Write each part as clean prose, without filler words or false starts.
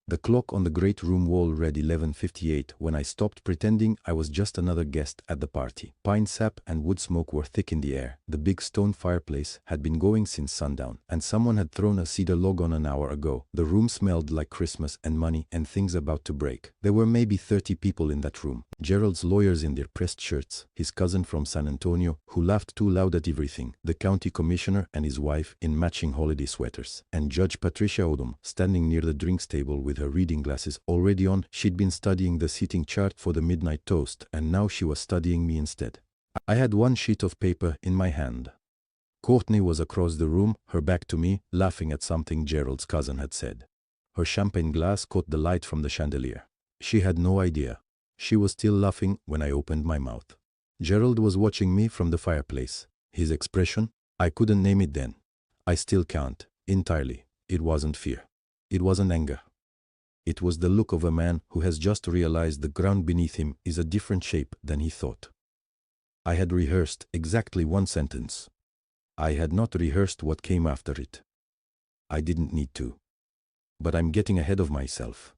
The clock on the great room wall read 11:58 when I stopped pretending I was just another guest at the party. Pine sap and wood smoke were thick in the air. The big stone fireplace had been going since sundown, and someone had thrown a cedar log on an hour ago. The room smelled like Christmas and money and things about to break. There were maybe 30 people in that room. Gerald's lawyers in their pressed shirts, his cousin from San Antonio, who laughed too loud at everything, the county commissioner and his wife in matching holiday sweaters, and Judge Patricia Odom standing near the drinks table with her reading glasses already on. She'd been studying the seating chart for the midnight toast, and now she was studying me instead. I had one sheet of paper in my hand. Courtney was across the room, her back to me, laughing at something Gerald's cousin had said. Her champagne glass caught the light from the chandelier. She had no idea. She was still laughing when I opened my mouth. Gerald was watching me from the fireplace. His expression? I couldn't name it then. I still can't, entirely. It wasn't fear. It wasn't anger. It was the look of a man who has just realized the ground beneath him is a different shape than he thought. I had rehearsed exactly one sentence. I had not rehearsed what came after it. I didn't need to. But I'm getting ahead of myself.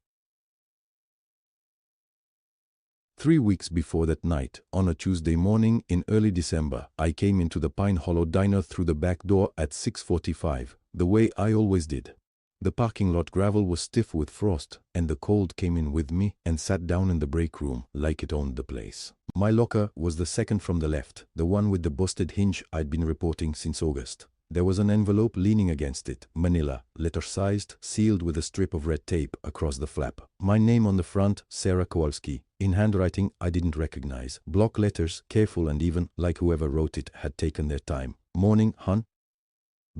3 weeks before that night, on a Tuesday morning in early December, I came into the Pine Hollow Diner through the back door at 6:45, the way I always did. The parking lot gravel was stiff with frost, and the cold came in with me and sat down in the break room like it owned the place. My locker was the second from the left, the one with the busted hinge I'd been reporting since August. There was an envelope leaning against it, manila, letter-sized, sealed with a strip of red tape across the flap. My name on the front, Sarah Kowalski, in handwriting I didn't recognize. Block letters, careful and even, like whoever wrote it had taken their time. Morning, hon?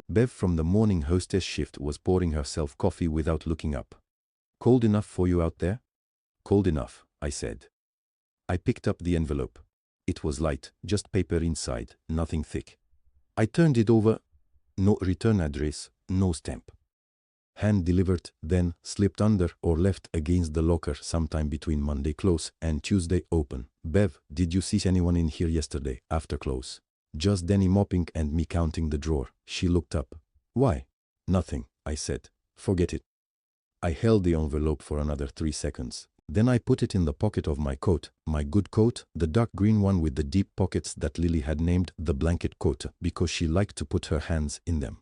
Bev from the morning hostess shift was pouring herself coffee without looking up. Cold enough for you out there? Cold enough, I said. I picked up the envelope. It was light, just paper inside, nothing thick. I turned it over. No return address, no stamp. Hand delivered, then slipped under or left against the locker sometime between Monday close and Tuesday open. Bev, did you see anyone in here yesterday after close? Just Danny mopping and me counting the drawer. She looked up. Why? Nothing, I said. Forget it. I held the envelope for another 3 seconds. Then I put it in the pocket of my coat, my good coat, the dark green one with the deep pockets that Lily had named the blanket coat because she liked to put her hands in them.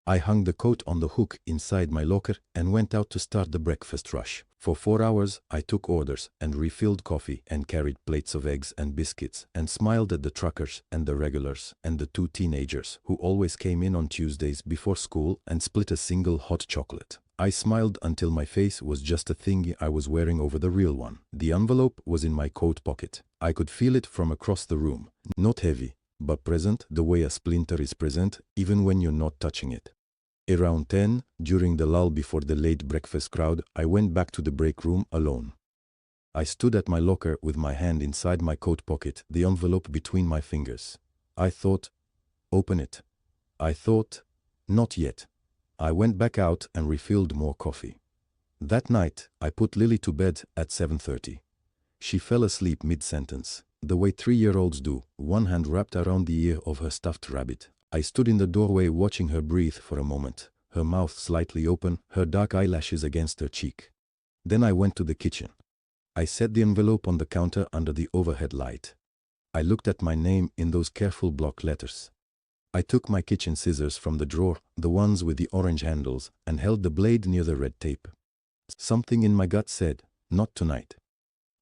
I hung the coat on the hook inside my locker and went out to start the breakfast rush. For 4 hours, I took orders and refilled coffee and carried plates of eggs and biscuits and smiled at the truckers and the regulars and the 2 teenagers who always came in on Tuesdays before school and split a single hot chocolate. I smiled until my face was just a thingy I was wearing over the real one. The envelope was in my coat pocket. I could feel it from across the room. Not heavy, but present the way a splinter is present even when you're not touching it. Around 10, during the lull before the late breakfast crowd, I went back to the break room alone. I stood at my locker with my hand inside my coat pocket, the envelope between my fingers. I thought, open it. I thought, not yet. I went back out and refilled more coffee. That night, I put Lily to bed at 7:30. She fell asleep mid-sentence, the way 3-year-olds do, one hand wrapped around the ear of her stuffed rabbit. I stood in the doorway watching her breathe for a moment, her mouth slightly open, her dark eyelashes against her cheek. Then I went to the kitchen. I set the envelope on the counter under the overhead light. I looked at my name in those careful block letters. I took my kitchen scissors from the drawer, the ones with the orange handles, and held the blade near the red tape. Something in my gut said, not tonight.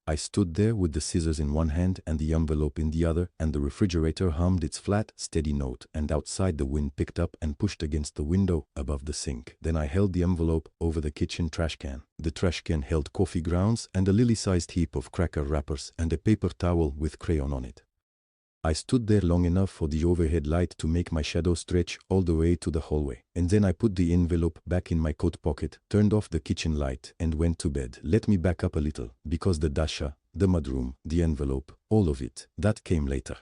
I stood there with the scissors in one hand and the envelope in the other, and the refrigerator hummed its flat, steady note, and outside the wind picked up and pushed against the window above the sink. Then I held the envelope over the kitchen trash can. The trash can held coffee grounds and a lily-sized heap of cracker wrappers and a paper towel with crayon on it. I stood there long enough for the overhead light to make my shadow stretch all the way to the hallway, and then I put the envelope back in my coat pocket, turned off the kitchen light, and went to bed. Let me back up a little, because the dasha, the mudroom, the envelope, all of it, that came later.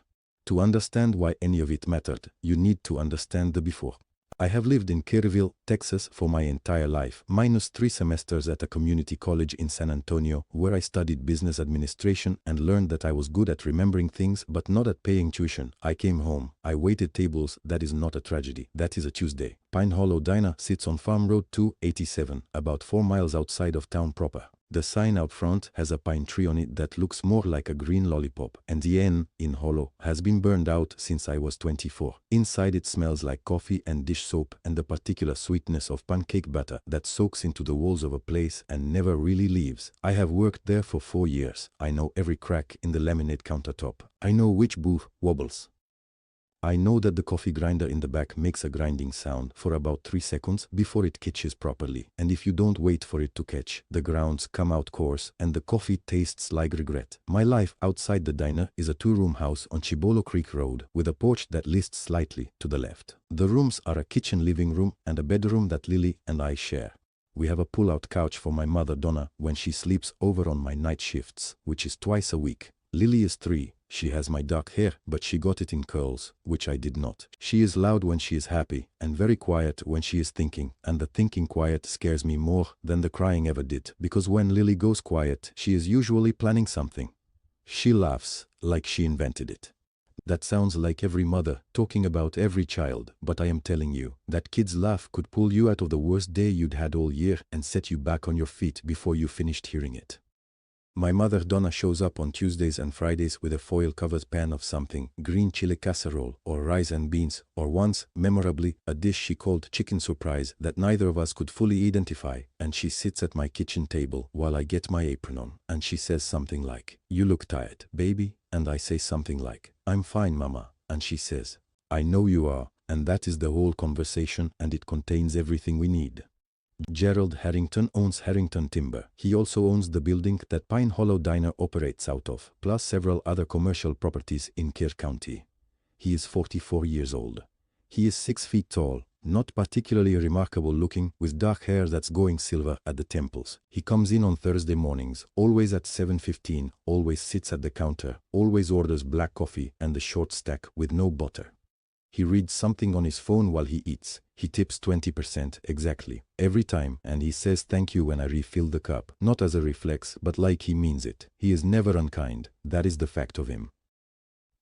To understand why any of it mattered, you need to understand the before. I have lived in Kerrville, Texas for my entire life, minus 3 semesters at a community college in San Antonio, where I studied business administration and learned that I was good at remembering things but not at paying tuition. I came home. I waited tables. That is not a tragedy. That is a Tuesday. Pine Hollow Diner sits on Farm Road 287, about 4 miles outside of town proper. The sign out front has a pine tree on it that looks more like a green lollipop, and the N in Hollow has been burned out since I was 24. Inside it smells like coffee and dish soap and the particular sweetness of pancake batter that soaks into the walls of a place and never really leaves. I have worked there for 4 years. I know every crack in the laminate countertop. I know which booth wobbles. I know that the coffee grinder in the back makes a grinding sound for about 3 seconds before it catches properly, and if you don't wait for it to catch, the grounds come out coarse and the coffee tastes like regret. My life outside the diner is a 2-room house on Chibolo Creek Road with a porch that lists slightly to the left. The rooms are a kitchen, living room, and a bedroom that Lily and I share. We have a pull-out couch for my mother Donna when she sleeps over on my night shifts, which is twice a week. Lily is 3. She has my dark hair, but she got it in curls, which I did not. She is loud when she is happy, and very quiet when she is thinking, and the thinking quiet scares me more than the crying ever did, because when Lily goes quiet, she is usually planning something. She laughs like she invented it. That sounds like every mother talking about every child, but I am telling you, that kid's laugh could pull you out of the worst day you'd had all year and set you back on your feet before you finished hearing it. My mother Donna shows up on Tuesdays and Fridays with a foil-covered pan of something, green chili casserole or rice and beans, or once, memorably, a dish she called chicken surprise that neither of us could fully identify, and she sits at my kitchen table while I get my apron on, and she says something like, "You look tired, baby," and I say something like, "I'm fine, Mama," and she says, "I know you are," and that is the whole conversation, and it contains everything we need. Gerald Harrington owns Harrington Timber. He also owns the building that Pine Hollow Diner operates out of, plus several other commercial properties in Kerr County. He is 44 years old. He is 6 feet tall, not particularly remarkable looking, with dark hair that's going silver at the temples. He comes in on Thursday mornings, always at 7:15, always sits at the counter, always orders black coffee and the short stack with no butter. He reads something on his phone while he eats. He tips 20% exactly, every time, and he says thank you when I refill the cup, not as a reflex, but like he means it. He is never unkind. That is the fact of him.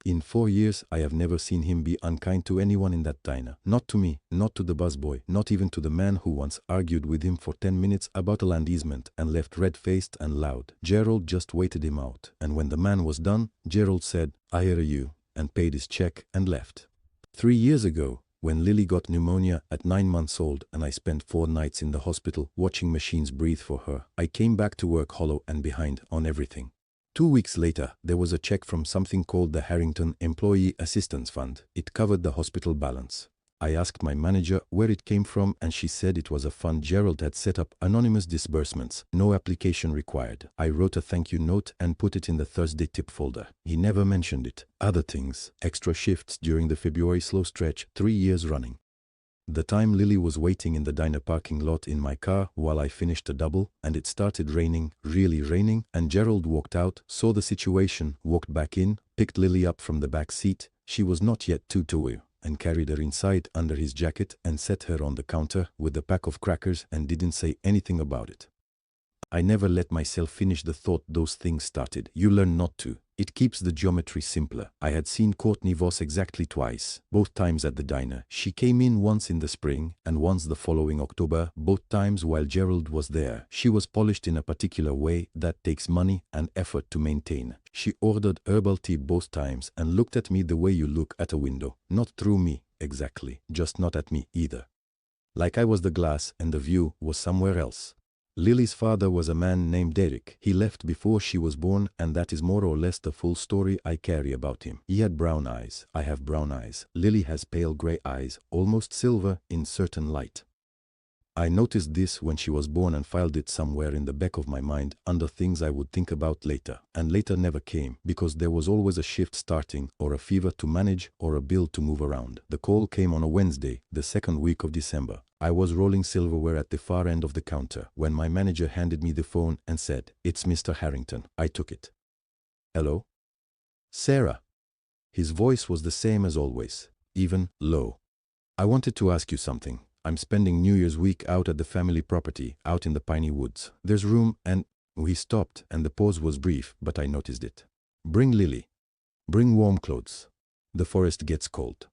In 4 years, I have never seen him be unkind to anyone in that diner. Not to me, not to the busboy, not even to the man who once argued with him for 10 minutes about a land easement and left red-faced and loud. Gerald just waited him out, and when the man was done, Gerald said, "I hear you," and paid his check and left. 3 years ago, when Lily got pneumonia at 9 months old and I spent 4 nights in the hospital watching machines breathe for her, I came back to work hollow and behind on everything. 2 weeks later, there was a check from something called the Harrington Employee Assistance Fund. It covered the hospital balance. I asked my manager where it came from, and she said it was a fund Gerald had set up, anonymous disbursements, no application required. I wrote a thank you note and put it in the Thursday tip folder. He never mentioned it. Other things, extra shifts during the February slow stretch, 3 years running. The time Lily was waiting in the diner parking lot in my car while I finished a double, and it started raining, really raining, and Gerald walked out, saw the situation, walked back in, picked Lily up from the back seat. She was not yet 2, and carried her inside under his jacket and set her on the counter with a pack of crackers and didn't say anything about it. I never let myself finish the thought those things started. You learn not to. It keeps the geometry simpler. I had seen Courtney Voss exactly twice, both times at the diner. She came in once in the spring and once the following October, both times while Gerald was there. She was polished in a particular way that takes money and effort to maintain. She ordered herbal tea both times and looked at me the way you look at a window. Not through me, exactly, just not at me either. Like I was the glass and the view was somewhere else. Lily's father was a man named Derek. He left before she was born, and that is more or less the full story I carry about him. He had brown eyes. I have brown eyes. Lily has pale gray eyes, almost silver in certain light. I noticed this when she was born and filed it somewhere in the back of my mind under things I would think about later. And later never came, because there was always a shift starting, or a fever to manage, or a bill to move around. The call came on a Wednesday, the second week of December. I was rolling silverware at the far end of the counter when my manager handed me the phone and said, "It's Mr. Harrington." I took it. "Hello? Sarah." His voice was the same as always, even low. I wanted to ask you something. I'm spending New Year's week out at the family property, out in the piney woods. There's room and... We stopped, and the pause was brief, but I noticed it. Bring Lily. Bring warm clothes. The forest gets cold.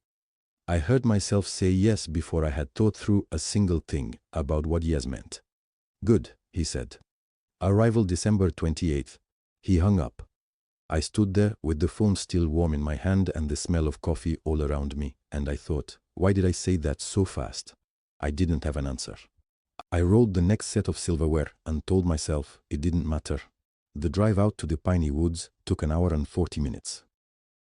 I heard myself say yes before I had thought through a single thing about what yes meant. Good, he said. Arrival December 28th. He hung up. I stood there with the phone still warm in my hand and the smell of coffee all around me, and I thought, why did I say that so fast? I didn't have an answer. I rolled the next set of silverware and told myself it didn't matter. The drive out to the piney woods took an hour and 40 minutes.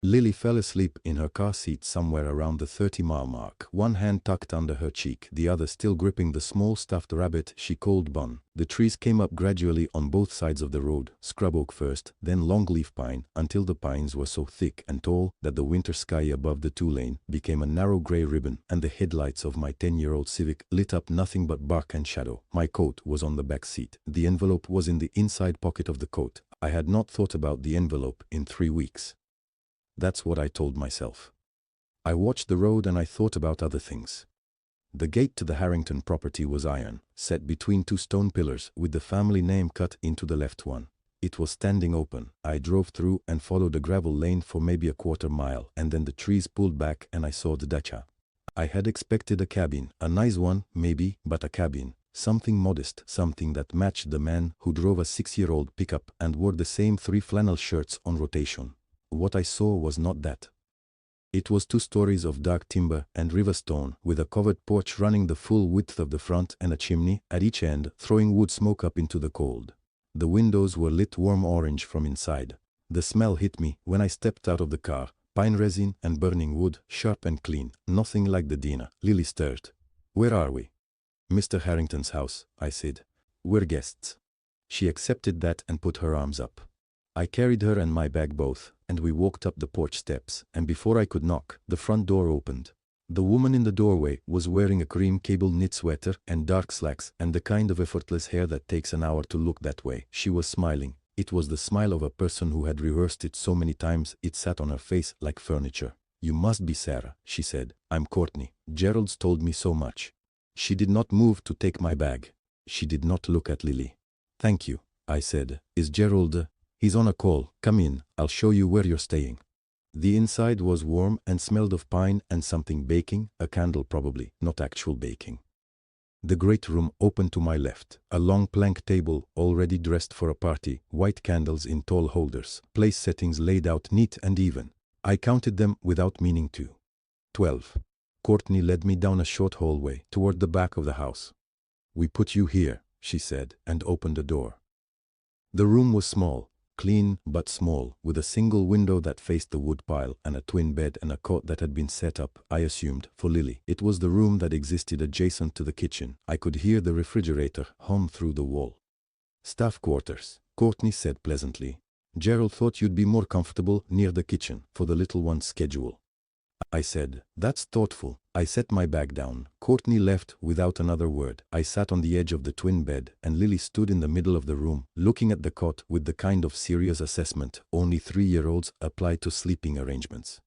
Lily fell asleep in her car seat somewhere around the 30-mile mark, one hand tucked under her cheek, the other still gripping the small stuffed rabbit she called Bun. The trees came up gradually on both sides of the road, scrub oak first, then longleaf pine, until the pines were so thick and tall that the winter sky above the two-lane became a narrow gray ribbon, and the headlights of my 10-year-old Civic lit up nothing but bark and shadow. My coat was on the back seat. The envelope was in the inside pocket of the coat. I had not thought about the envelope in 3 weeks. That's what I told myself. I watched the road and I thought about other things. The gate to the Harrington property was iron, set between 2 stone pillars with the family name cut into the left one. It was standing open. I drove through and followed a gravel lane for maybe a quarter mile, and then the trees pulled back and I saw the dacha. I had expected a cabin, a nice one, maybe, but a cabin. Something modest, something that matched the man who drove a 6-year-old pickup and wore the same 3 flannel shirts on rotation. What I saw was not that. It was 2 stories of dark timber and river stone, with a covered porch running the full width of the front and a chimney at each end throwing wood smoke up into the cold. The windows were lit warm orange from inside. The smell hit me when I stepped out of the car. Pine resin and burning wood, sharp and clean, nothing like the dinner. Lily stirred. Where are we? Mr. Harrington's house, I said. We're guests. She accepted that and put her arms up. I carried her and my bag both, and we walked up the porch steps, and before I could knock, the front door opened. The woman in the doorway was wearing a cream cable knit sweater and dark slacks and the kind of effortless hair that takes an hour to look that way. She was smiling. It was the smile of a person who had rehearsed it so many times it sat on her face like furniture. You must be Sarah, she said. I'm Courtney. Gerald's told me so much. She did not move to take my bag. She did not look at Lily. Thank you, I said. Is Gerald... He's on a call. Come in, I'll show you where you're staying. The inside was warm and smelled of pine and something baking, a candle probably, not actual baking. The great room opened to my left, a long plank table already dressed for a party, white candles in tall holders, place settings laid out neat and even. I counted them without meaning to. 12. Courtney led me down a short hallway toward the back of the house. We put you here, she said, and opened a door. The room was small. Clean but small, with a single window that faced the woodpile and a twin bed and a cot that had been set up, I assumed, for Lily. It was the room that existed adjacent to the kitchen. I could hear the refrigerator hum through the wall. Staff quarters, Courtney said pleasantly. Gerald thought you'd be more comfortable near the kitchen for the little one's schedule. I said, that's thoughtful. I set my bag down. Courtney left without another word. I sat on the edge of the twin bed, and Lily stood in the middle of the room, looking at the cot with the kind of serious assessment only 3-year-olds apply to sleeping arrangements.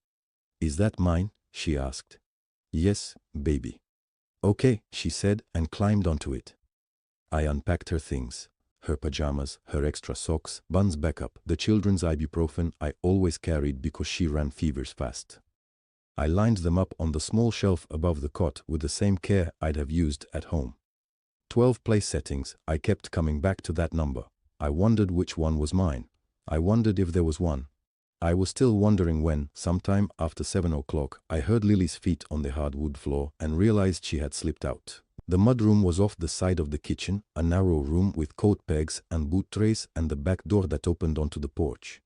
Is that mine? She asked. Yes, baby. Okay, she said, and climbed onto it. I unpacked her things. Her pajamas, her extra socks, Bun's backup, the children's ibuprofen I always carried because she ran fevers fast. I lined them up on the small shelf above the cot with the same care I'd have used at home. 12 place settings. I kept coming back to that number. I wondered which one was mine. I wondered if there was one. I was still wondering when, sometime after 7 o'clock, I heard Lily's feet on the hardwood floor and realized she had slipped out. The mudroom was off the side of the kitchen, a narrow room with coat pegs and boot trays and the back door that opened onto the porch.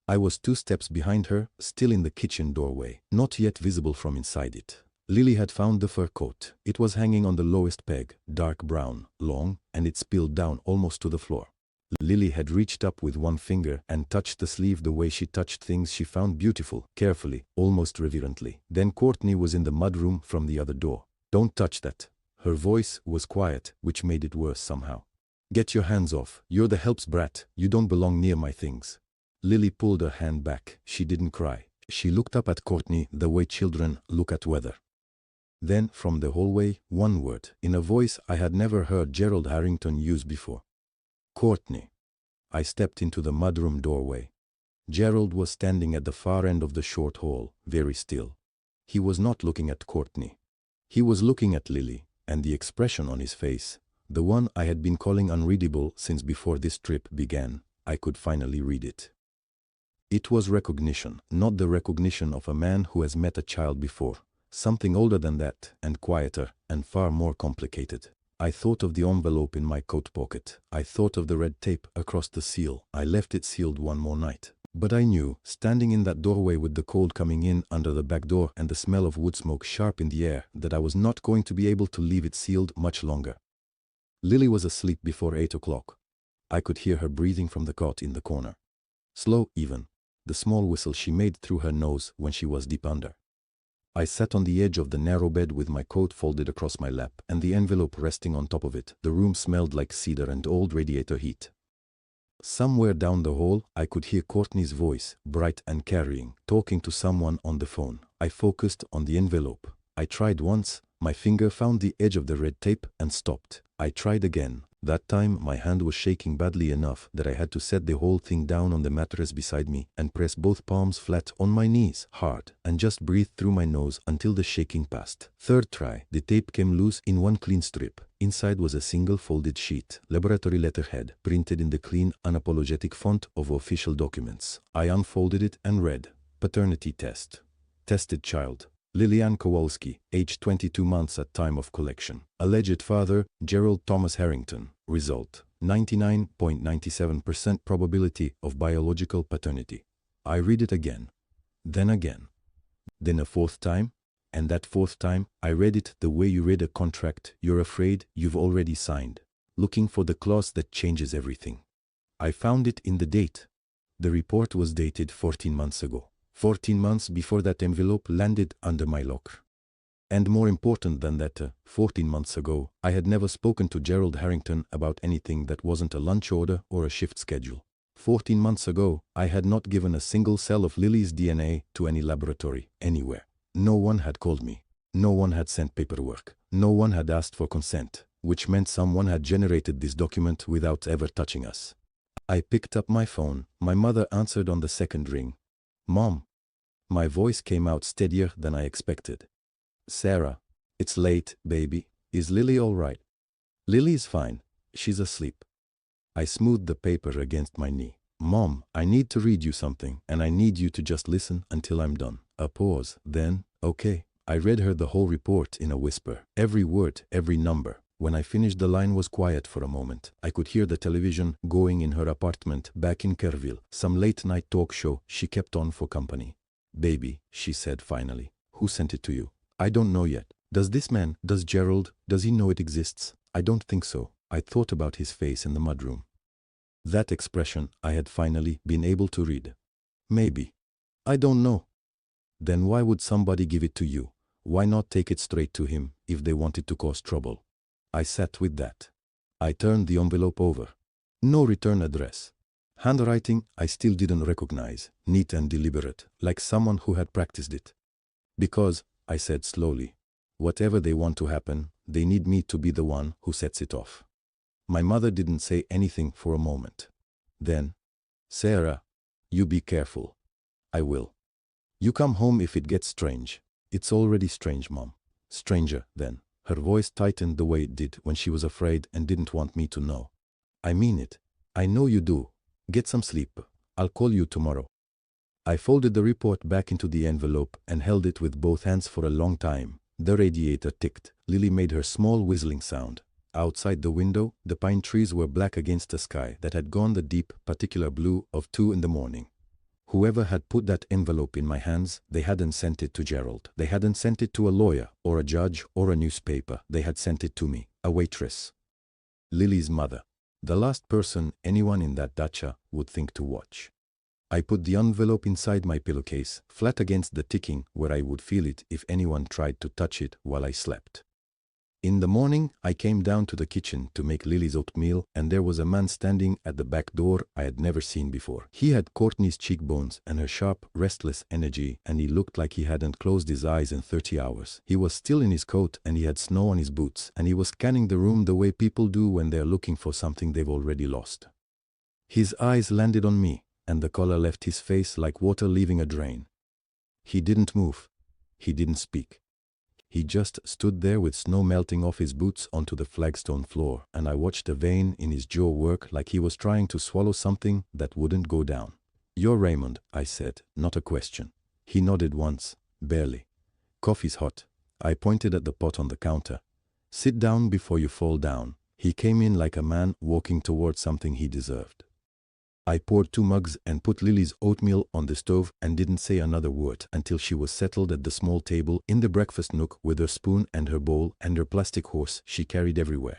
I was 2 steps behind her, still in the kitchen doorway, not yet visible from inside it. Lily had found the fur coat. It was hanging on the lowest peg, dark brown, long, and it spilled down almost to the floor. Lily had reached up with one finger and touched the sleeve the way she touched things she found beautiful, carefully, almost reverently. Then Courtney was in the mudroom from the other door. Don't touch that. Her voice was quiet, which made it worse somehow. Get your hands off. You're the help's brat. You don't belong near my things. Lily pulled her hand back. She didn't cry. She looked up at Courtney the way children look at weather. Then, from the hallway, one word, in a voice I had never heard Gerald Harrington use before. Courtney. I stepped into the mudroom doorway. Gerald was standing at the far end of the short hall, very still. He was not looking at Courtney. He was looking at Lily, and the expression on his face, the one I had been calling unreadable since before this trip began, I could finally read it. It was recognition, not the recognition of a man who has met a child before. Something older than that, and quieter, and far more complicated. I thought of the envelope in my coat pocket. I thought of the red tape across the seal. I left it sealed one more night. But I knew, standing in that doorway with the cold coming in under the back door and the smell of wood smoke sharp in the air, that I was not going to be able to leave it sealed much longer. Lily was asleep before 8 o'clock. I could hear her breathing from the cot in the corner. Slow, even. The small whistle she made through her nose when she was deep under. I sat on the edge of the narrow bed with my coat folded across my lap and the envelope resting on top of it. The room smelled like cedar and old radiator heat. Somewhere down the hall, I could hear Courtney's voice, bright and carrying, talking to someone on the phone. I focused on the envelope. I tried once, my finger found the edge of the red tape and stopped. I tried again. That time my hand was shaking badly enough that I had to set the whole thing down on the mattress beside me and press both palms flat on my knees, hard, and just breathe through my nose until the shaking passed. Third try, the tape came loose in one clean strip. Inside was a single folded sheet, laboratory letterhead, printed in the clean, unapologetic font of official documents. I unfolded it and read, Paternity test. Tested child. Lillian Kowalski, age 22 months at time of collection. Alleged father, Gerald Thomas Harrington. Result, 99.97% probability of biological paternity. I read it again. Then again. Then a fourth time. And that fourth time, I read it the way you read a contract you're afraid you've already signed, looking for the clause that changes everything. I found it in the date. The report was dated 14 months ago. 14 months before that envelope landed under my locker. And more important than that, 14 months ago, I had never spoken to Gerald Harrington about anything that wasn't a lunch order or a shift schedule. 14 months ago, I had not given a single cell of Lily's DNA to any laboratory, anywhere. No one had called me. No one had sent paperwork. No one had asked for consent, which meant someone had generated this document without ever touching us. I picked up my phone. My mother answered on the second ring. Mom. My voice came out steadier than I expected. Sarah. It's late, baby. Is Lily all right? Lily is fine. She's asleep. I smoothed the paper against my knee. Mom, I need to read you something, and I need you to just listen until I'm done. A pause, then, okay. I read her the whole report in a whisper. Every word, every number. When I finished, the line was quiet for a moment. I could hear the television going in her apartment back in Kerrville, some late-night talk show she kept on for company. Baby, she said finally. Who sent it to you? I don't know yet. Does this man, does Gerald, does he know it exists? I don't think so. I thought about his face in the mudroom. That expression I had finally been able to read. Maybe. I don't know. Then why would somebody give it to you? Why not take it straight to him if they wanted to cause trouble? I sat with that. I turned the envelope over. No return address. Handwriting I still didn't recognize, neat and deliberate, like someone who had practiced it. Because, I said slowly, whatever they want to happen, they need me to be the one who sets it off. My mother didn't say anything for a moment. Then, Sarah, you be careful. I will. You come home if it gets strange. It's already strange, Mom. Stranger, then. Her voice tightened the way it did when she was afraid and didn't want me to know. I mean it. I know you do. Get some sleep. I'll call you tomorrow. I folded the report back into the envelope and held it with both hands for a long time. The radiator ticked. Lily made her small whistling sound. Outside the window, the pine trees were black against a sky that had gone the deep, particular blue of 2 in the morning. Whoever had put that envelope in my hands, they hadn't sent it to Gerald. They hadn't sent it to a lawyer, or a judge, or a newspaper. They had sent it to me, a waitress. Lily's mother. The last person anyone in that dacha would think to watch. I put the envelope inside my pillowcase, flat against the ticking where I would feel it if anyone tried to touch it while I slept. In the morning, I came down to the kitchen to make Lily's oatmeal, and there was a man standing at the back door I had never seen before. He had Courtney's cheekbones and her sharp, restless energy, and he looked like he hadn't closed his eyes in 30 hours. He was still in his coat, and he had snow on his boots, and he was scanning the room the way people do when they're looking for something they've already lost. His eyes landed on me, and the color left his face like water leaving a drain. He didn't move. He didn't speak. He just stood there with snow melting off his boots onto the flagstone floor, and I watched a vein in his jaw work like he was trying to swallow something that wouldn't go down. "You're Raymond," I said, not a question. He nodded once, barely. "Coffee's hot." I pointed at the pot on the counter. "Sit down before you fall down." He came in like a man walking toward something he deserved. I poured 2 mugs and put Lily's oatmeal on the stove and didn't say another word until she was settled at the small table in the breakfast nook with her spoon and her bowl and her plastic horse she carried everywhere.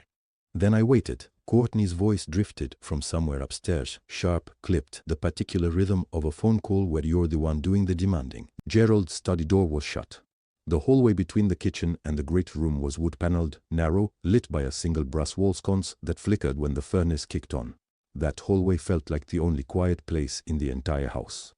Then I waited. Courtney's voice drifted from somewhere upstairs, sharp, clipped, the particular rhythm of a phone call where you're the one doing the demanding. Gerald's study door was shut. The hallway between the kitchen and the great room was wood-paneled, narrow, lit by a single brass wall sconce that flickered when the furnace kicked on. That hallway felt like the only quiet place in the entire house.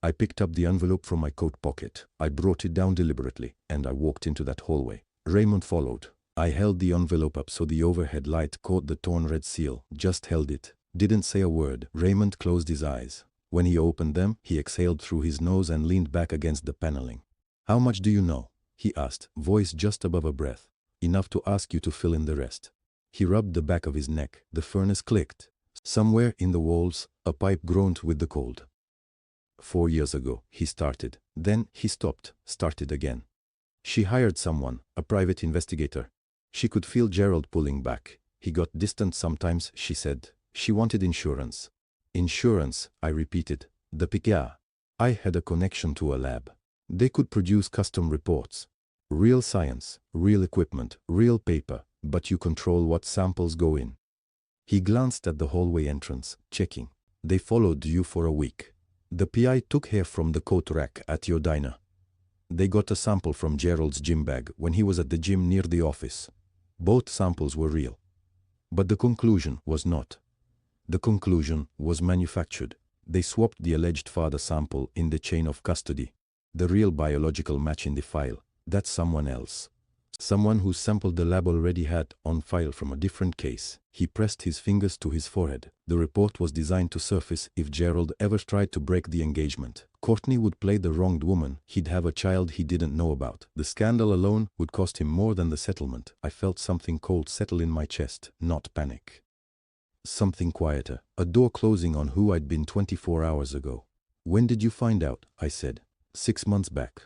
I picked up the envelope from my coat pocket. I brought it down deliberately, and I walked into that hallway. Raymond followed. I held the envelope up so the overhead light caught the torn red seal, just held it. Didn't say a word. Raymond closed his eyes. When he opened them, he exhaled through his nose and leaned back against the paneling. "How much do you know?" he asked, voice just above a breath. "Enough to ask you to fill in the rest." He rubbed the back of his neck. The furnace clicked. Somewhere in the walls, a pipe groaned with the cold. 4 years ago, he started. Then he stopped, started again. She hired someone, a private investigator. She could feel Gerald pulling back. He got distant sometimes, she said. She wanted insurance. "Insurance," I repeated. The PICA. I had a connection to a lab. They could produce custom reports. Real science, real equipment, real paper, but you control what samples go in. He glanced at the hallway entrance, checking. "They followed you for a week. The PI took hair from the coat rack at your diner. They got a sample from Gerald's gym bag when he was at the gym near the office. Both samples were real. But the conclusion was not. The conclusion was manufactured. They swapped the alleged father sample in the chain of custody. The real biological match in the file, that's someone else. Someone whose sample the lab already had on file from a different case." He pressed his fingers to his forehead. The report was designed to surface if Gerald ever tried to break the engagement. Courtney would play the wronged woman. He'd have a child he didn't know about. The scandal alone would cost him more than the settlement. I felt something cold settle in my chest, not panic. Something quieter, a door closing on who I'd been 24 hours ago. "When did you find out?" I said. 6 months back.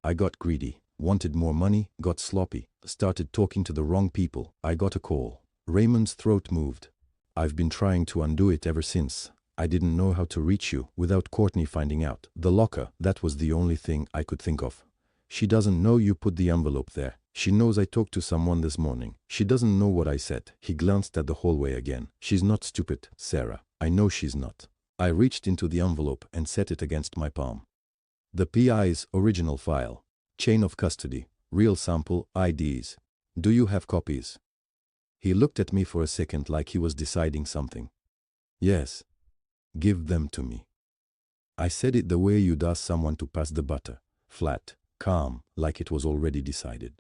I got greedy. Wanted more money, got sloppy, started talking to the wrong people. I got a call." Raymond's throat moved. "I've been trying to undo it ever since. I didn't know how to reach you without Courtney finding out. The locker, that was the only thing I could think of. She doesn't know you put the envelope there. She knows I talked to someone this morning. She doesn't know what I said." He glanced at the hallway again. "She's not stupid, Sarah. I know she's not." I reached into the envelope and set it against my palm. The PI's original file. Chain of custody, real sample, IDs. "Do you have copies?" He looked at me for a second like he was deciding something. "Yes." "Give them to me." I said it the way you'd ask someone to pass the butter, flat, calm, like it was already decided.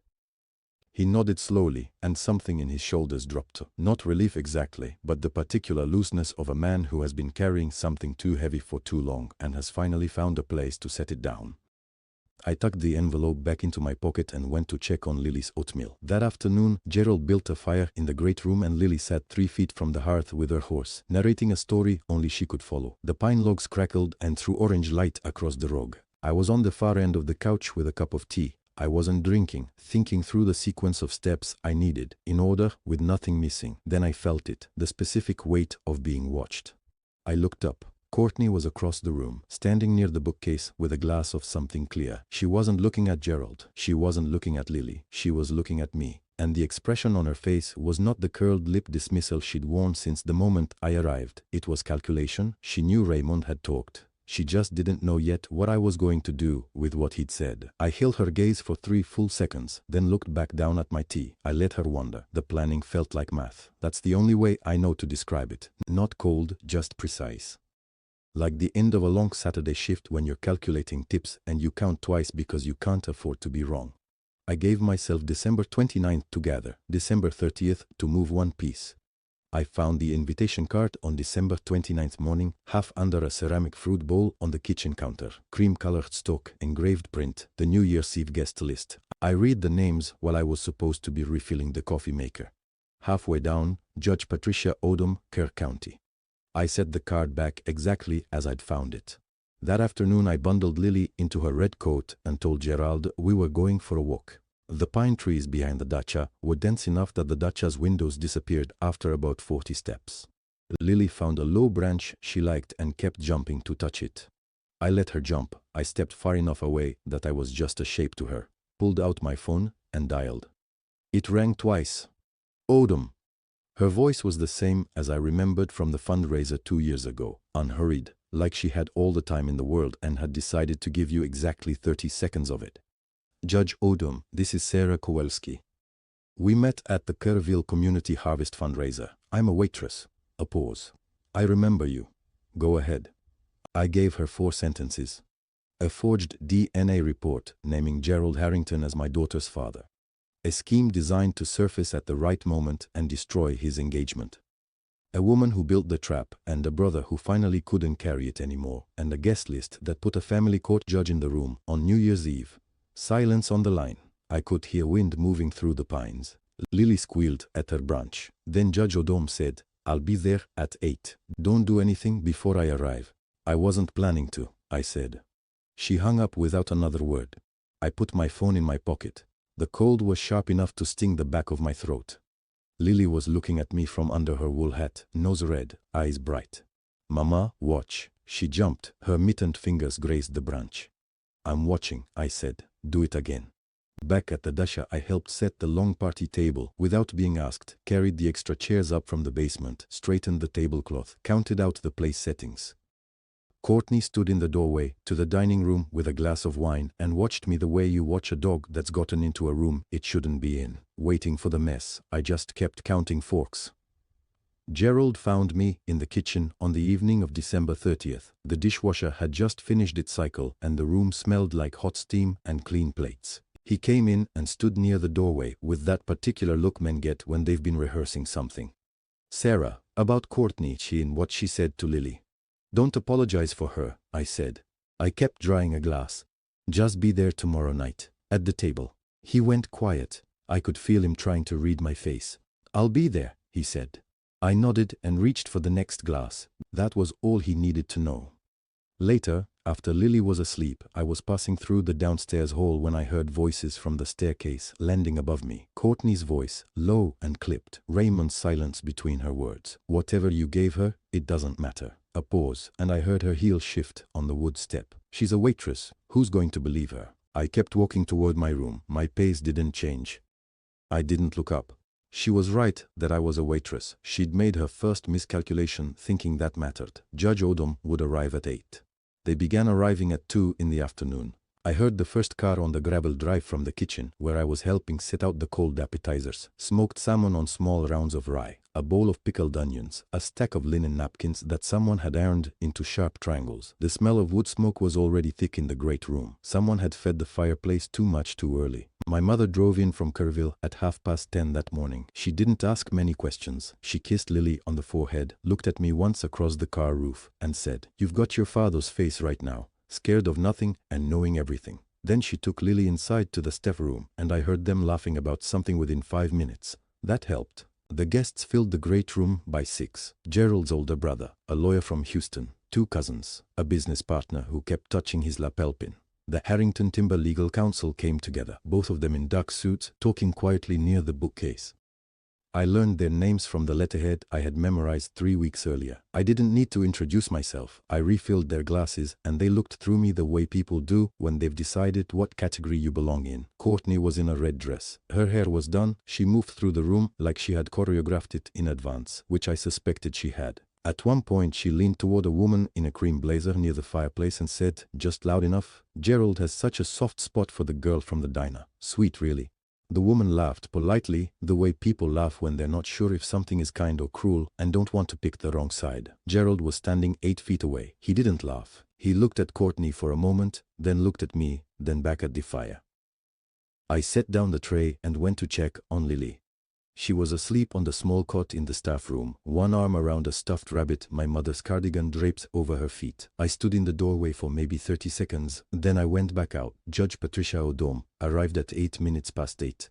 He nodded slowly, and something in his shoulders dropped. Not relief exactly, but the particular looseness of a man who has been carrying something too heavy for too long and has finally found a place to set it down. I tucked the envelope back into my pocket and went to check on Lily's oatmeal. That afternoon, Gerald built a fire in the great room and Lily sat 3 feet from the hearth with her horse, narrating a story only she could follow. The pine logs crackled and threw orange light across the rug. I was on the far end of the couch with a cup of tea. I wasn't drinking, thinking through the sequence of steps I needed, in order, with nothing missing. Then I felt it, the specific weight of being watched. I looked up. Courtney was across the room, standing near the bookcase with a glass of something clear. She wasn't looking at Gerald. She wasn't looking at Lily. She was looking at me. And the expression on her face was not the curled lip dismissal she'd worn since the moment I arrived. It was calculation. She knew Raymond had talked. She just didn't know yet what I was going to do with what he'd said. I held her gaze for 3 full seconds, then looked back down at my tea. I let her wander. The planning felt like math. That's the only way I know to describe it. Not cold, just precise. Like the end of a long Saturday shift when you're calculating tips and you count twice because you can't afford to be wrong. I gave myself December 29th to gather, December 30th to move one piece. I found the invitation card on December 29th morning, half under a ceramic fruit bowl on the kitchen counter. Cream-colored stock, engraved print, the New Year's Eve guest list. I read the names while I was supposed to be refilling the coffee maker. Halfway down, Judge Patricia Odom, Kerr County. I set the card back exactly as I'd found it. That afternoon I bundled Lily into her red coat and told Gerald we were going for a walk. The pine trees behind the dacha were dense enough that the dacha's windows disappeared after about 40 steps. Lily found a low branch she liked and kept jumping to touch it. I let her jump. I stepped far enough away that I was just a shape to her, pulled out my phone and dialed. It rang twice. Odom. Her voice was the same as I remembered from the fundraiser 2 years ago, unhurried, like she had all the time in the world and had decided to give you exactly 30 seconds of it. Judge Odom, this is Sarah Kowalski. We met at the Kerrville Community Harvest fundraiser. I'm a waitress. A pause. I remember you. Go ahead. I gave her 4 sentences. A forged DNA report naming Gerald Harrington as my daughter's father. A scheme designed to surface at the right moment and destroy his engagement. A woman who built the trap and a brother who finally couldn't carry it anymore, and a guest list that put a family court judge in the room on New Year's Eve. Silence on the line. I could hear wind moving through the pines. Lily squealed at her branch. Then Judge Odom said, I'll be there at 8. Don't do anything before I arrive. I wasn't planning to, I said. She hung up without another word. I put my phone in my pocket. The cold was sharp enough to sting the back of my throat. Lily was looking at me from under her wool hat, nose red, eyes bright. Mama, watch. She jumped. Her mittened fingers grazed the branch. I'm watching, I said. Do it again. Back at the dacha I helped set the long party table without being asked, carried the extra chairs up from the basement, straightened the tablecloth, counted out the place settings. Courtney stood in the doorway to the dining room with a glass of wine and watched me the way you watch a dog that's gotten into a room it shouldn't be in, waiting for the mess. I just kept counting forks. Gerald found me in the kitchen on the evening of December 30th. The dishwasher had just finished its cycle and the room smelled like hot steam and clean plates. He came in and stood near the doorway with that particular look men get when they've been rehearsing something. Sarah, about Courtney, what she said to Lily. Don't apologize for her, I said. I kept drying a glass. Just be there tomorrow night, at the table. He went quiet. I could feel him trying to read my face. I'll be there, he said. I nodded and reached for the next glass. That was all he needed to know. Later, after Lily was asleep, I was passing through the downstairs hall when I heard voices from the staircase landing above me. Courtney's voice, low and clipped. Raymond's silence between her words. Whatever you gave her, it doesn't matter. A pause, and I heard her heel shift on the wood step. She's a waitress. Who's going to believe her? I kept walking toward my room. My pace didn't change. I didn't look up. She was right that I was a waitress. She'd made her first miscalculation thinking that mattered. Judge Odom would arrive at 8. They began arriving at 2 in the afternoon. I heard the first car on the gravel drive from the kitchen, where I was helping set out the cold appetizers. Smoked salmon on small rounds of rye, a bowl of pickled onions, a stack of linen napkins that someone had ironed into sharp triangles. The smell of wood smoke was already thick in the great room. Someone had fed the fireplace too much too early. My mother drove in from Kerrville at 10:30 that morning. She didn't ask many questions. She kissed Lily on the forehead, looked at me once across the car roof, and said, "You've got your father's face right now. Scared of nothing and knowing everything." Then she took Lily inside to the staff room, and I heard them laughing about something within 5 minutes. That helped. The guests filled the great room by 6. Gerald's older brother, a lawyer from Houston, 2 cousins, a business partner who kept touching his lapel pin. The Harrington Timber Legal Counsel came together, both of them in dark suits, talking quietly near the bookcase. I learned their names from the letterhead I had memorized 3 weeks earlier. I didn't need to introduce myself. I refilled their glasses, and they looked through me the way people do when they've decided what category you belong in. Courtney was in a red dress. Her hair was done. She moved through the room like she had choreographed it in advance, which I suspected she had. At one point she leaned toward a woman in a cream blazer near the fireplace and said, just loud enough, "Gerald has such a soft spot for the girl from the diner. Sweet, really." The woman laughed politely, the way people laugh when they're not sure if something is kind or cruel and don't want to pick the wrong side. Gerald was standing 8 feet away. He didn't laugh. He looked at Courtney for a moment, then looked at me, then back at the fire. I set down the tray and went to check on Lily. She was asleep on the small cot in the staff room, one arm around a stuffed rabbit, my mother's cardigan draped over her feet. I stood in the doorway for maybe 30 seconds, then I went back out. Judge Patricia Odom arrived at 8 minutes past 8.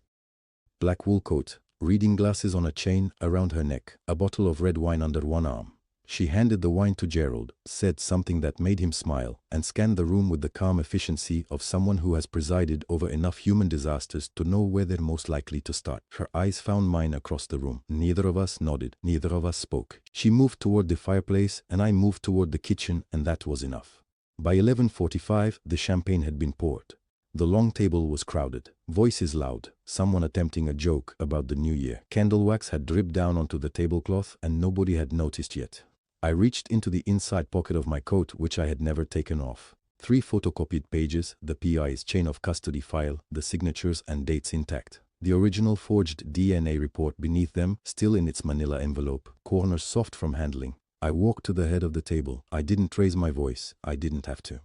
Black wool coat, reading glasses on a chain around her neck, a bottle of red wine under one arm. She handed the wine to Gerald, said something that made him smile, and scanned the room with the calm efficiency of someone who has presided over enough human disasters to know where they're most likely to start. Her eyes found mine across the room. Neither of us nodded. Neither of us spoke. She moved toward the fireplace, and I moved toward the kitchen, and that was enough. By 11:45, the champagne had been poured. The long table was crowded, voices loud, someone attempting a joke about the new year. Candle wax had dripped down onto the tablecloth, and nobody had noticed yet. I reached into the inside pocket of my coat, which I had never taken off. 3 photocopied pages, the PI's chain of custody file, the signatures and dates intact. The original forged DNA report beneath them, still in its manila envelope, corners soft from handling. I walked to the head of the table. I didn't raise my voice. I didn't have to.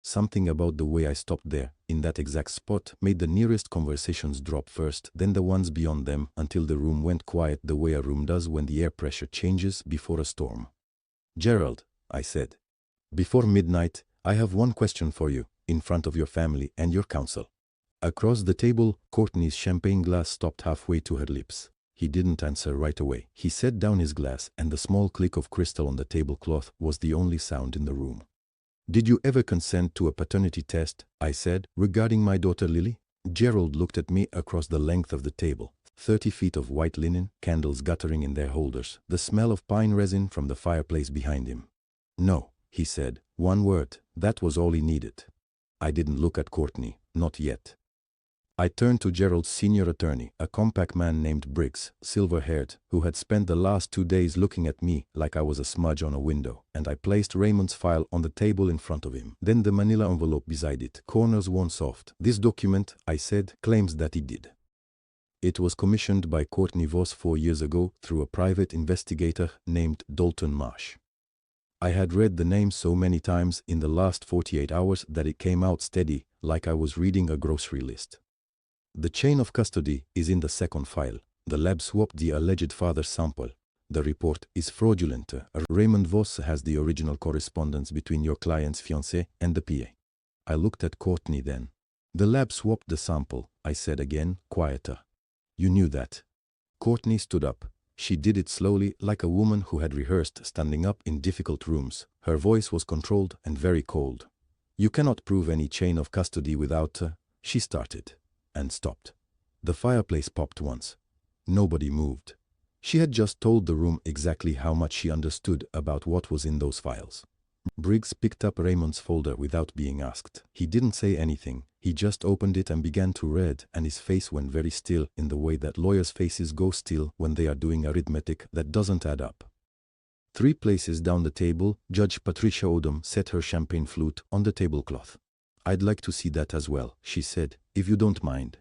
Something about the way I stopped there, in that exact spot, made the nearest conversations drop first, then the ones beyond them, until the room went quiet the way a room does when the air pressure changes before a storm. "Gerald," I said, "before midnight, I have one question for you, in front of your family and your counsel." Across the table, Courtney's champagne glass stopped halfway to her lips. He didn't answer right away. He set down his glass, and the small click of crystal on the tablecloth was the only sound in the room. "Did you ever consent to a paternity test?" I said, "regarding my daughter Lily?" Gerald looked at me across the length of the table. 30 feet of white linen, candles guttering in their holders, the smell of pine resin from the fireplace behind him. "No," he said. One word. That was all he needed. I didn't look at Courtney. Not yet. I turned to Gerald's senior attorney, a compact man named Briggs, silver-haired, who had spent the last 2 days looking at me like I was a smudge on a window, and I placed Raymond's file on the table in front of him, then the manila envelope beside it, corners worn soft. "This document," I said, "claims that he did. It was commissioned by Courtney Voss 4 years ago through a private investigator named Dalton Marsh." I had read the name so many times in the last 48 hours that it came out steady, like I was reading a grocery list. "The chain of custody is in the second file. The lab swapped the alleged father's sample. The report is fraudulent. Raymond Voss has the original correspondence between your client's fiancé and the PA." I looked at Courtney then. "The lab swapped the sample," I said again, quieter. "You knew that." Courtney stood up. She did it slowly, like a woman who had rehearsed standing up in difficult rooms. Her voice was controlled and very cold. "You cannot prove any chain of custody without..." She started. And stopped. The fireplace popped once. Nobody moved. She had just told the room exactly how much she understood about what was in those files. Briggs picked up Raymond's folder without being asked. He didn't say anything. He just opened it and began to read, and his face went very still in the way that lawyers' faces go still when they are doing arithmetic that doesn't add up. 3 places down the table, Judge Patricia Odom set her champagne flute on the tablecloth. "I'd like to see that as well," she said, "if you don't mind."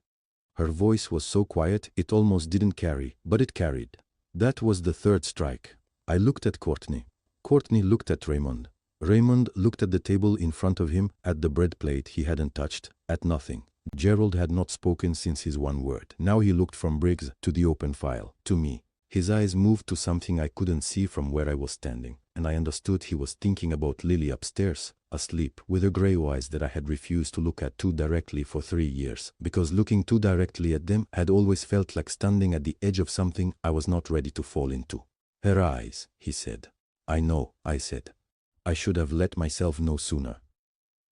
Her voice was so quiet it almost didn't carry, but it carried. That was the 3rd strike. I looked at Courtney. Courtney looked at Raymond. Raymond looked at the table in front of him, at the bread plate he hadn't touched, at nothing. Gerald had not spoken since his one word. Now he looked from Briggs to the open file, to me. His eyes moved to something I couldn't see from where I was standing, and I understood he was thinking about Lily upstairs, asleep, with her grey eyes that I had refused to look at too directly for 3 years, because looking too directly at them had always felt like standing at the edge of something I was not ready to fall into. "Her eyes," he said. "I know," I said. "I should have let myself know sooner."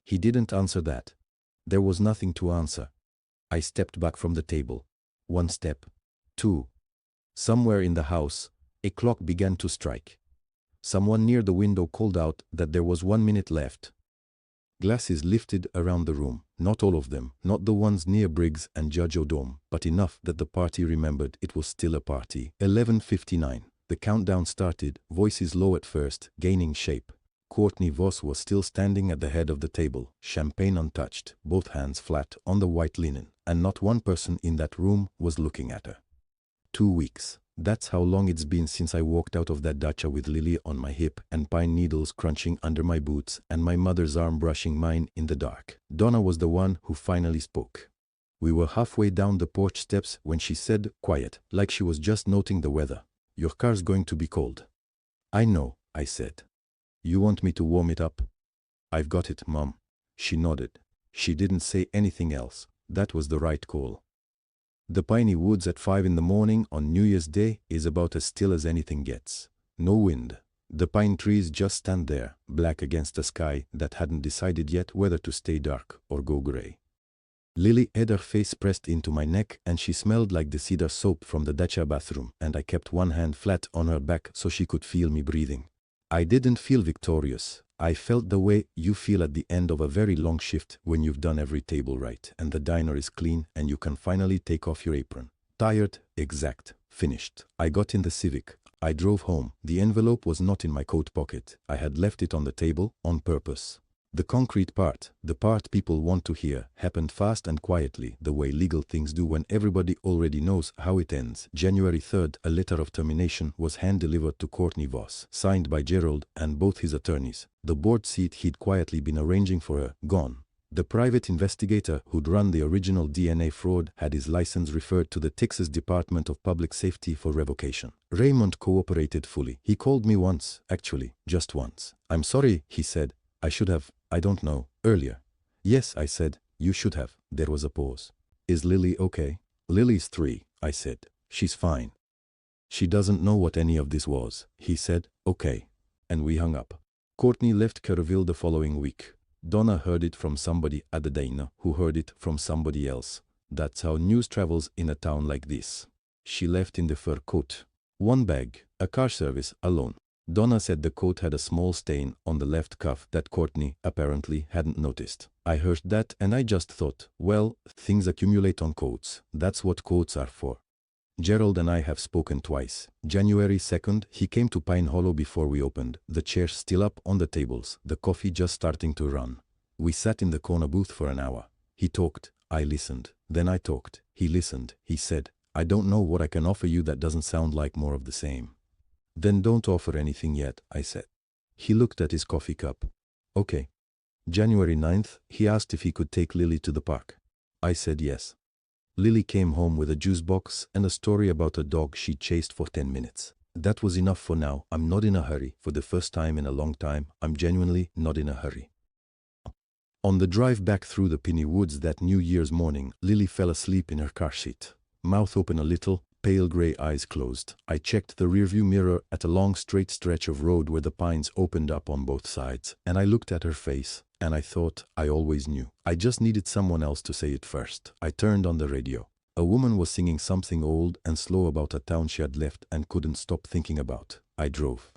He didn't answer that. There was nothing to answer. I stepped back from the table. 1 step. 2. Somewhere in the house, a clock began to strike. Someone near the window called out that there was 1 minute left. Glasses lifted around the room, not all of them, not the ones near Briggs and Judge Odom, but enough that the party remembered it was still a party. 11:59. The countdown started, voices low at first, gaining shape. Courtney Voss was still standing at the head of the table, champagne untouched, both hands flat on the white linen, and not one person in that room was looking at her. 2 weeks. That's how long it's been since I walked out of that dacha with Lily on my hip and pine needles crunching under my boots and my mother's arm brushing mine in the dark. Donna was the one who finally spoke. We were halfway down the porch steps when she said, quiet, like she was just noting the weather, "Your car's going to be cold." "I know," I said. "You want me to warm it up?" "I've got it, Mom." She nodded. She didn't say anything else. That was the right call. The piney woods at 5 in the morning on New Year's Day is about as still as anything gets. No wind. The pine trees just stand there, black against a sky that hadn't decided yet whether to stay dark or go gray. Lily had her face pressed into my neck and she smelled like the cedar soap from the dacha bathroom, and I kept one hand flat on her back so she could feel me breathing. I didn't feel victorious. I felt the way you feel at the end of a very long shift when you've done every table right and the diner is clean and you can finally take off your apron. Tired, exact, finished. I got in the Civic. I drove home. The envelope was not in my coat pocket. I had left it on the table, on purpose. The concrete part, the part people want to hear, happened fast and quietly, the way legal things do when everybody already knows how it ends. January 3rd, a letter of termination was hand-delivered to Courtney Voss, signed by Gerald and both his attorneys. The board seat he'd quietly been arranging for her, gone. The private investigator who'd run the original DNA fraud had his license referred to the Texas Department of Public Safety for revocation. Raymond cooperated fully. He called me once, actually, just once. "I'm sorry," he said. "I should have, I don't know, earlier." "Yes," I said, "you should have." There was a pause. "Is Lily okay?" "Lily's 3, I said. "She's fine." "She doesn't know what any of this was," he said. "Okay." And we hung up. Courtney left Kerrville the following week. Donna heard it from somebody at the diner, who heard it from somebody else. That's how news travels in a town like this. She left in the fur coat. 1 bag, a car service, alone. Donna said the coat had a small stain on the left cuff that Courtney apparently hadn't noticed. I heard that and I just thought, well, things accumulate on coats. That's what coats are for. Gerald and I have spoken twice. January 2nd, he came to Pine Hollow before we opened, the chairs still up on the tables, the coffee just starting to run. We sat in the corner booth for an hour. He talked, I listened. Then I talked, he listened. He said, "I don't know what I can offer you that doesn't sound like more of the same." "Then don't offer anything yet," I said. He looked at his coffee cup. "Okay." January 9th, he asked if he could take Lily to the park. I said yes. Lily came home with a juice box and a story about a dog she chased for 10 minutes. That was enough for now. I'm not in a hurry. For the first time in a long time, I'm genuinely not in a hurry. On the drive back through the piney woods that New Year's morning, Lily fell asleep in her car seat. Mouth open a little, pale gray eyes closed. I checked the rearview mirror at a long straight stretch of road where the pines opened up on both sides, and I looked at her face, and I thought I always knew. I just needed someone else to say it first. I turned on the radio. A woman was singing something old and slow about a town she had left and couldn't stop thinking about. I drove.